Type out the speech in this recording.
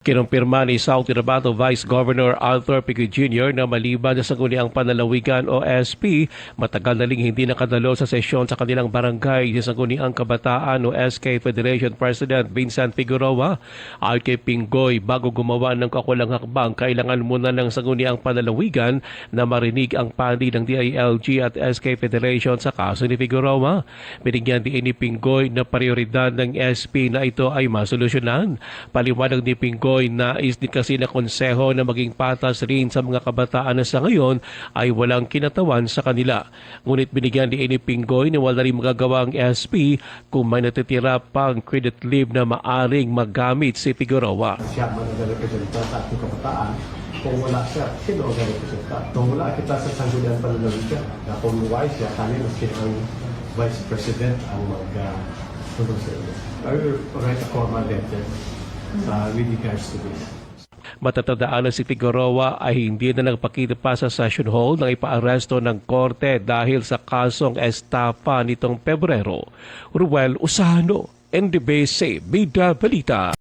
Kinumpirma ni South Cotabato Vice Governor Arthur Pico Jr. na maliban sa sangguniang panlalawigan o SP, matagal na ring hindi nakadalo sa sesyon sa kanilang barangay sa sangguniang kabataan o SK Federation President Vincent Figueroa. Ayon kay Pinggoy, bago gumawa ng kakulang hakbang, kailangan muna ng sangguniang panlalawigan na marinig ang panig ng DILG at SK Federation sa kaso ni Figueroa. Binigyan din ni Pinggoy na prioridad ng SP na ito ay masolusyonan. Paliwanag ni Pinggoy, nais din kasi na konseho na maging patas rin sa mga kabataan na sa ngayon ay walang kinatawan sa kanila. Ngunit binigyan ni Pinggoy na wala rin magagawa ang SP kung may natitira pang credit leave na maaring magamit si Figueroa. Siya man nag-representa sa ating kabataan. Kung wala siya, sino ang nag-representa? Kung wala kita sa sangguniang panlalawigan, na kung wise siya, kanina siya ang Vice President ang mag-consider. I will write a formal letter with regards to this. Matatandaan na si Figueroa ay hindi na nagpakita pa sa session hall nang ipaaresto ng korte dahil sa kasong estafa nitong Pebrero. Ruel Usano, NDBC, Bida Balita.